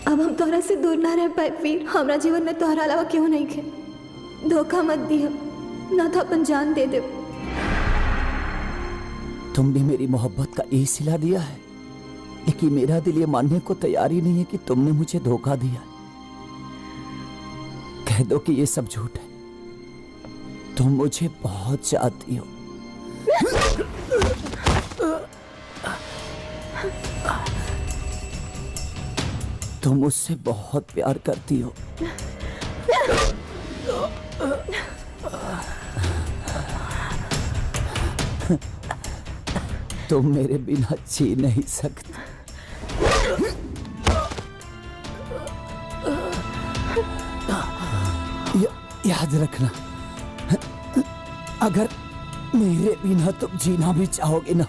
अब हम तोहरा से दूर ना रह पाए वीर। हमारा जीवन में तोहरा अलावा क्यों नहीं खे। धोखा मत दिया, ना तो अपन जान दे दे। तुमने मेरी मोहब्बत का यही सिला दिया है, लेकिन मेरा दिल ये मानने को तैयार ही नहीं है कि तुमने मुझे धोखा दिया। कह दो कि ये सब झूठ है। तुम मुझे बहुत चाहती हो। तुम मुझसे बहुत प्यार करती हो। तुम मेरे बिना जी नहीं सकती। याद रखना, अगर मेरे बिना तुम जीना भी चाहोगे ना,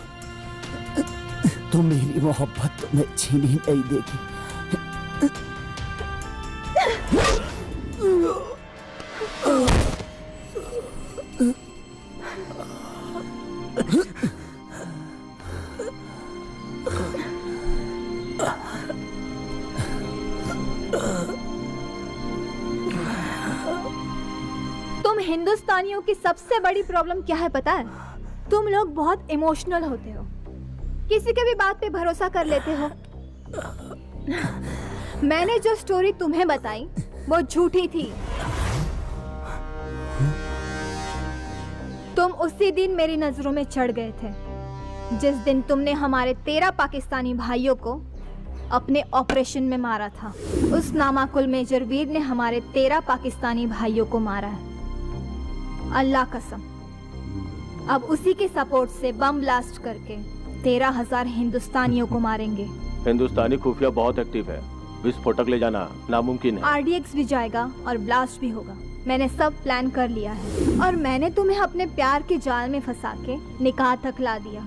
तो मेरी मोहब्बत तुम्हें छीनी नहीं देगी। तुम हिंदुस्तानियों की सबसे बड़ी प्रॉब्लम क्या है पता है? तुम लोग बहुत इमोशनल होते हो, किसी के भी बात पे भरोसा कर लेते हो। मैंने जो स्टोरी तुम्हें बताई वो झूठी थी। तुम उसी दिन मेरी नजरों में चढ़ गए थे, जिस दिन तुमने हमारे 13 पाकिस्तानी भाइयों को अपने ऑपरेशन में मारा था। उस नामाकुल मेजर वीर ने हमारे 13 पाकिस्तानी भाइयों को मारा है, अल्लाह कसम। अब उसी के सपोर्ट से बम ब्लास्ट करके 13,000 हिंदुस्तानियों को मारेंगे। हिंदुस्तानी खुफिया बहुत एक्टिव है, विस्फोटक ले जाना नामुमकिन है। RDX भी जाएगा और ब्लास्ट भी होगा। मैंने सब प्लान कर लिया है और मैंने तुम्हें अपने प्यार के जाल में फंसा के निकाह तक ला दिया।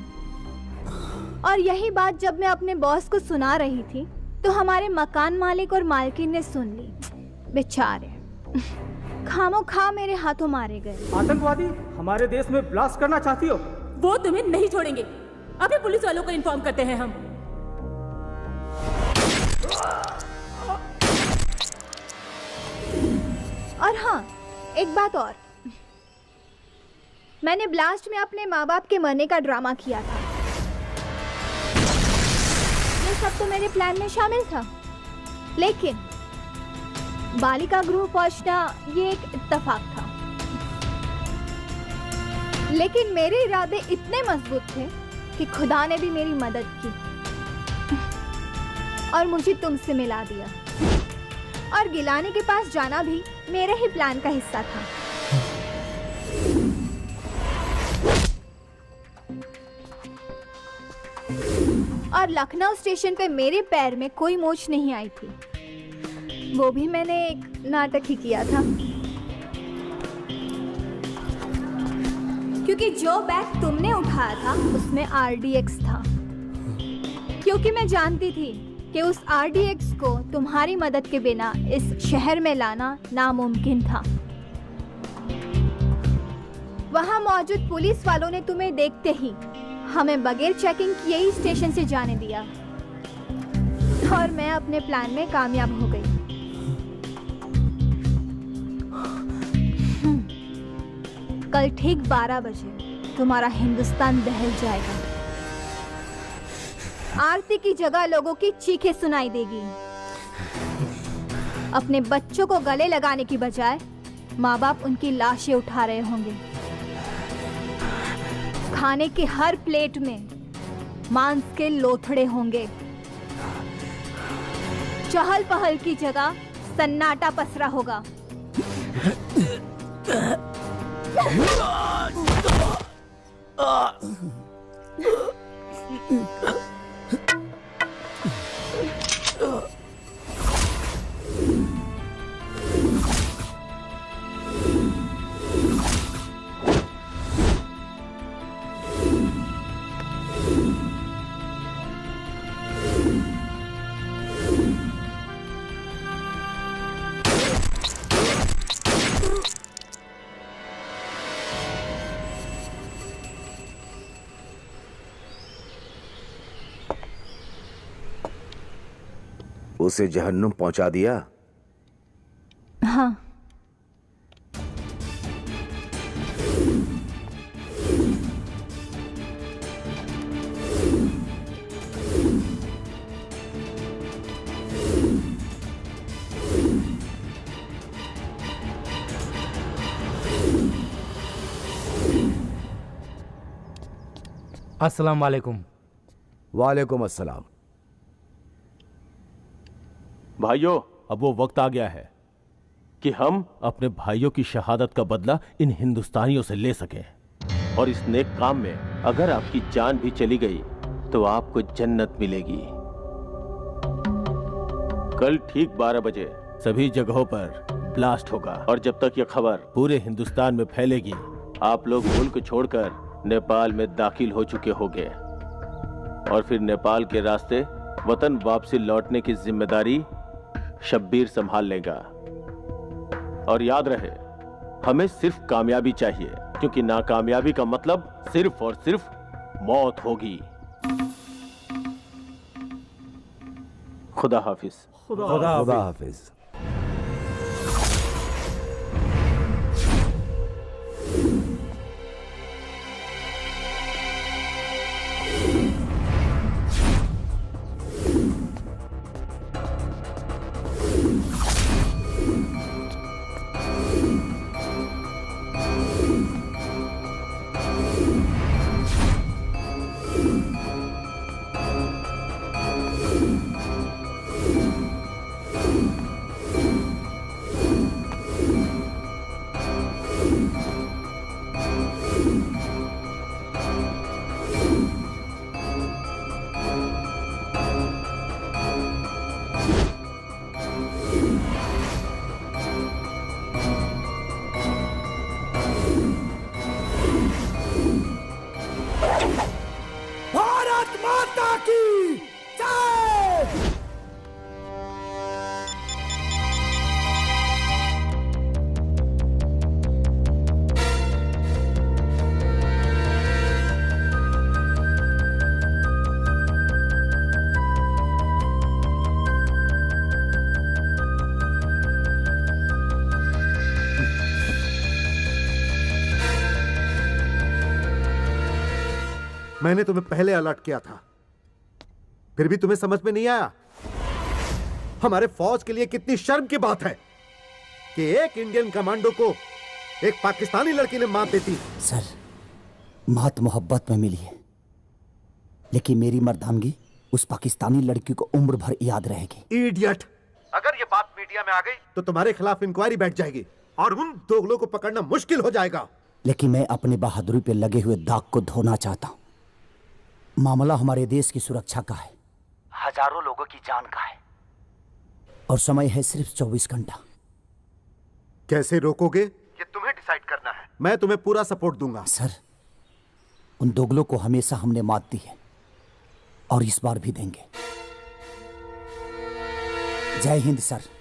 और यही बात जब मैं अपने बॉस को सुना रही थी तो हमारे मकान मालिक और मालकिन ने सुन ली। बेचारे खामोखा मेरे हाथों मारे गए। आतंकवादी हमारे देश में ब्लास्ट करना चाहती हो? वो तुम्हें नहीं छोड़ेंगे। अभी पुलिस वालों को इन्फॉर्म करते हैं हम। और हाँ, एक बात और, मैंने ब्लास्ट में अपने माँ बाप के मरने का ड्रामा किया था। ये सब तो मेरे प्लान में शामिल था, लेकिन बालिका गृह पहुंचना ये एक इत्तेफाक था। लेकिन मेरे इरादे इतने मजबूत थे कि खुदा ने भी मेरी मदद की और मुझे तुमसे मिला दिया। और गिलानी के पास जाना भी मेरे ही प्लान का हिस्सा था। और लखनऊ स्टेशन पे मेरे पैर में कोई मोच नहीं आई थी, वो भी मैंने एक नाटक ही किया था। क्योंकि जो बैग तुमने उठाया था उसमें RDX था, क्योंकि मैं जानती थी कि उस RDX को तुम्हारी मदद के बिना इस शहर में लाना नामुमकिन था। वहां मौजूद पुलिस वालों ने तुम्हें देखते ही हमें बगैर चेकिंग किए ही स्टेशन से जाने दिया और मैं अपने प्लान में कामयाब हो गई। कल ठीक 12 बजे तुम्हारा हिंदुस्तान दहल जाएगा। आरती की जगह लोगों की चीखें सुनाई देगी। अपने बच्चों को गले लगाने की बजाय माँ बाप उनकी लाशें उठा रहे होंगे। खाने के हर प्लेट में मांस के लोथड़े होंगे। चहल पहल की जगह सन्नाटा पसरा होगा। उसे जहन्नुम पहुंचा दिया? हाँ। अस्सलाम वालेकुम। वालेकुम अस्सलाम। भाइयों, अब वो वक्त आ गया है कि हम अपने भाइयों की शहादत का बदला इन हिंदुस्तानियों से ले सकें। और इस नेक काम में अगर आपकी जान भी चली गई तो आपको जन्नत मिलेगी। कल ठीक 12 बजे सभी जगहों पर ब्लास्ट होगा और जब तक ये खबर पूरे हिंदुस्तान में फैलेगी, आप लोग मुल्क छोड़कर नेपाल में दाखिल हो चुके होंगे और फिर नेपाल के रास्ते वतन वापसी लौटने की जिम्मेदारी शब्बीर संभाल लेगा। और याद रहे, हमें सिर्फ कामयाबी चाहिए, क्योंकि नाकामयाबी का मतलब सिर्फ और सिर्फ मौत होगी। खुदा हाफिज। खुदा हाफिज। मैंने तुम्हें पहले अलर्ट किया था, फिर भी तुम्हें समझ में नहीं आया। हमारे फौज के लिए कितनी शर्म की बात है कि एक इंडियन कमांडो को एक पाकिस्तानी लड़की ने मात देती। सर, मात मोहब्बत में मिली है, लेकिन मेरी मर्दानगी उस पाकिस्तानी लड़की को उम्र भर याद रहेगी। इडियट! अगर ये बात मीडिया में आ गई तो तुम्हारे खिलाफ इंक्वायरी बैठ जाएगी और उन दोगलों को पकड़ना मुश्किल हो जाएगा। लेकिन मैं अपनी बहादुरी पे लगे हुए दाग को धोना चाहता हूं। मामला हमारे देश की सुरक्षा का है, हजारों लोगों की जान का है, और समय है सिर्फ 24 घंटा। कैसे रोकोगे ये तुम्हें डिसाइड करना है। मैं तुम्हें पूरा सपोर्ट दूंगा। सर, उन दोगलों को हमेशा हमने मात दी है और इस बार भी देंगे। जय हिंद सर।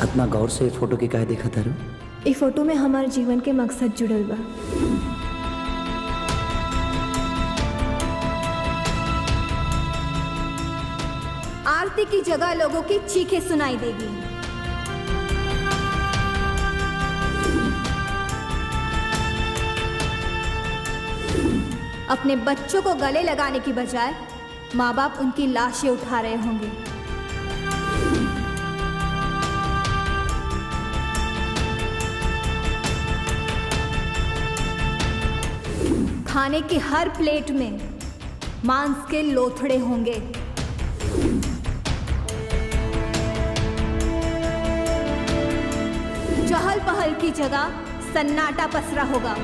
इतना गौर से फोटो के काहे देखा तारू? ई फोटो में हमारे जीवन के मकसद जुड़ल बा। आरती की जगह लोगों की चीखें सुनाई देगी। अपने बच्चों को गले लगाने की बजाय माँ बाप उनकी लाशें उठा रहे होंगे। खाने की हर प्लेट में मांस के लोथड़े होंगे। चहल पहल की जगह सन्नाटा पसरा होगा।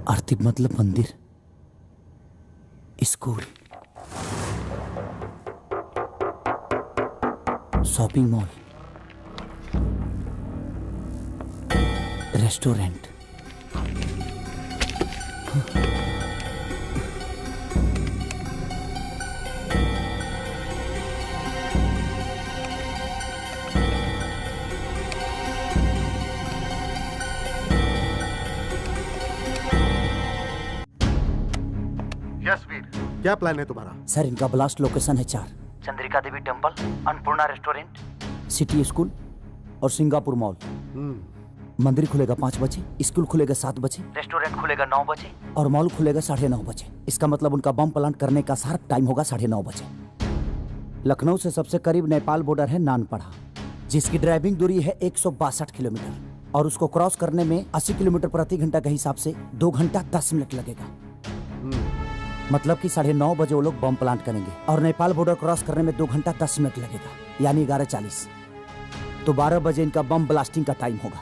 आरती मतलब मंदिर, school, shopping mall, restaurant. Yes Veer, क्या प्लान है तुम्हारा? सर, इनका ब्लास्ट लोकेशन है 4: Chandrika Devi temple, Annapurna restaurant, city school और सिंगापुर मॉल। मंदिर खुलेगा 5 बजे, स्कूल खुलेगा 7 बजे, रेस्टोरेंट खुलेगा 9 बजे और मॉल खुलेगा 9:30 बजे। इसका मतलब उनका बम प्लांट करने का शार्प टाइम होगा 9:30 बजे। लखनऊ से सबसे करीब नेपाल बॉर्डर है नानपड़ा, जिसकी ड्राइविंग दूरी है 162 किलोमीटर और उसको क्रॉस करने में 80 किलोमीटर प्रति घंटा के हिसाब से 2 घंटा 10 मिनट लगेगा। मतलब कि 9:30 बजे वो लोग बम प्लांट करेंगे और नेपाल बॉर्डर क्रॉस करने में 2 घंटा 10 मिनट लगेगा, यानी 11:40। तो 12 बजे इनका बम ब्लास्टिंग का टाइम होगा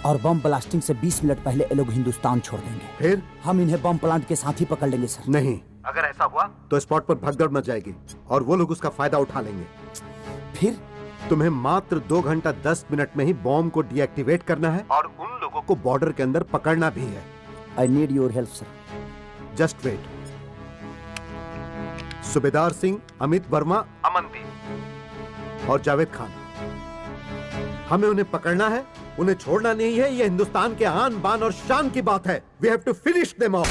और बम ब्लास्टिंग से 20 मिनट पहले ये लोग हिंदुस्तान छोड़ देंगे। फिर हम इन्हें बम प्लांट के साथ ही पकड़ लेंगे सर। नहीं, अगर ऐसा हुआ तो स्पॉट पर भगदड़ मच जाएगी और वो लोग उसका फायदा उठा लेंगे। फिर तुम्हें मात्र 2 घंटा 10 मिनट में ही बॉम्ब को डीएक्टिवेट करना है और उन लोगों को बॉर्डर के अंदर पकड़ना भी है। I need your help sir. Just wait. सूबेदार सिंह, अमित वर्मा, अमनदीप और जावेद खान, हमें उन्हें पकड़ना है, उन्हें छोड़ना नहीं है। यह हिंदुस्तान के आन बान और शान की बात है। We have to finish them off.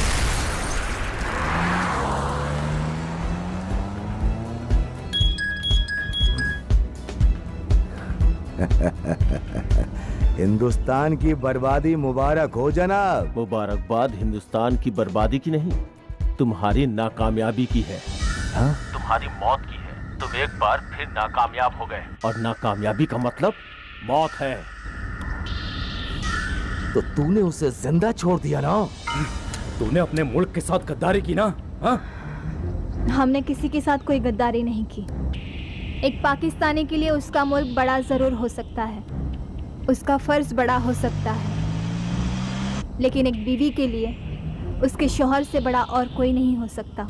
Hindustan की बर्बादी मुबारक हो जनाब। मुबारकबाद हिंदुस्तान की बर्बादी की नहीं, तुम्हारी नाकामयाबी की है। हाँ? तुम्हारी मौत की है। तुम एक बार फिर नाकामयाब हो गए और नाकामयाबी का मतलब मौत है। तो तूने उसे जिंदा छोड़ दिया ना? तूने अपने मुल्क के साथ गद्दारी की ना? हाँ? हमने किसी के साथ कोई गद्दारी नहीं की। एक पाकिस्तानी के लिए उसका मुल्क बड़ा जरूर हो सकता है, उसका फर्ज बड़ा हो सकता है, लेकिन एक बीवी के लिए उसके शौहर से बड़ा और कोई नहीं हो सकता।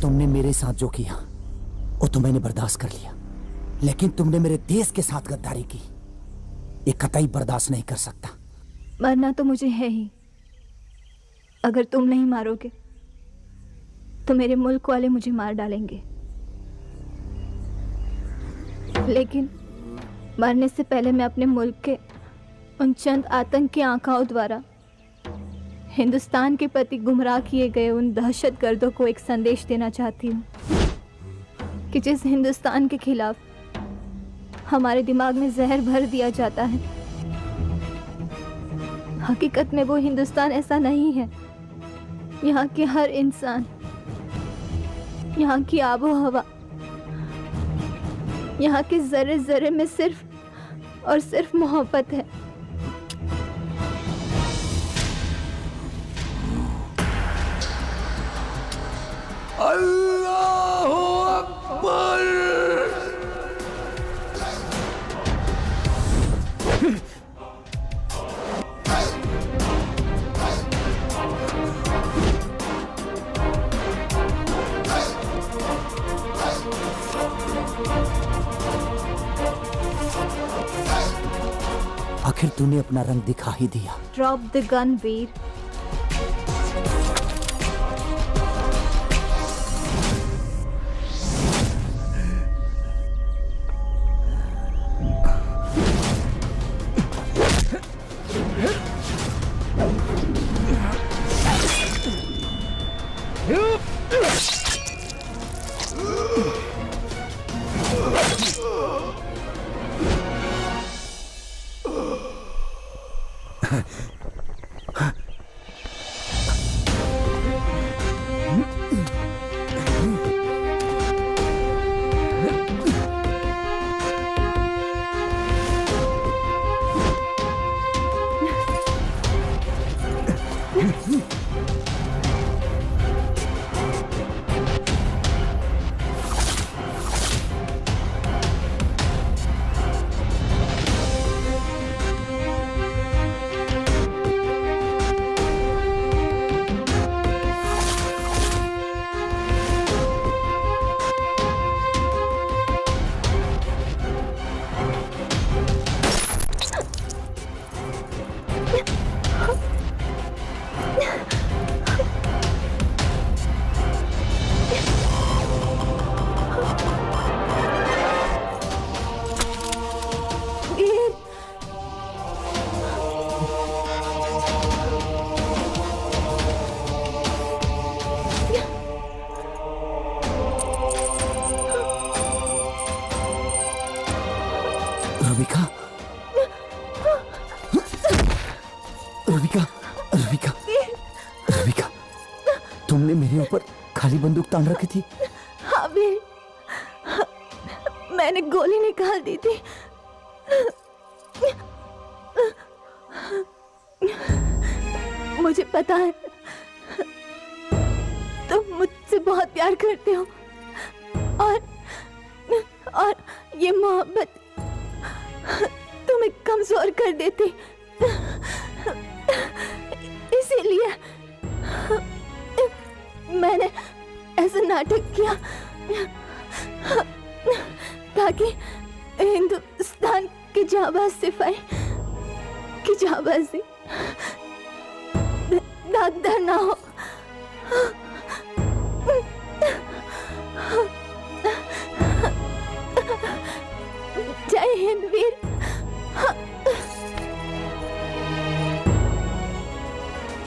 तुमने मेरे साथ जो किया वो तो मैंने बर्दाश्त कर लिया, लेकिन तुमने मेरे देश के साथ गद्दारी की, ये कतई बर्दाश्त नहीं कर सकता। मरना तो मुझे है ही। अगर तुम नहीं मारोगे तो मेरे मुल्क वाले मुझे मार डालेंगे, लेकिन मरने से पहले मैं अपने मुल्क के उन चंद आतंकी आकाओं द्वारा हिंदुस्तान के प्रति गुमराह किए गए उन दहशतगर्दों को एक संदेश देना चाहती हूँ कि जिस हिंदुस्तान के खिलाफ हमारे दिमाग में जहर भर दिया जाता है हकीकत में वो हिंदुस्तान ऐसा नहीं है। यहाँ के हर इंसान, यहाँ की आबो हवा, यहाँ के जर्रे जर्रे में सिर्फ और सिर्फ मोहब्बत है। अल्लाहू अकबर। आखिर तूने अपना रंग दिखा ही दिया। ड्रॉप द गन वीर। रविका, रविका, रविका, रविका, तुमने मेरे ऊपर खाली बंदूक तान रखी थी। हाँ वीर, मैंने गोली निकाल दी थी। मुझे पता है तुम मुझसे बहुत प्यार करते हो और ये मोहब्बत तुम्हें कमजोर कर देती, इसीलिए मैंने ऐसा नाटक किया ताकि हिंदुस्तान की जाबाज सिपाही की जाबाजी दागदार ना हो।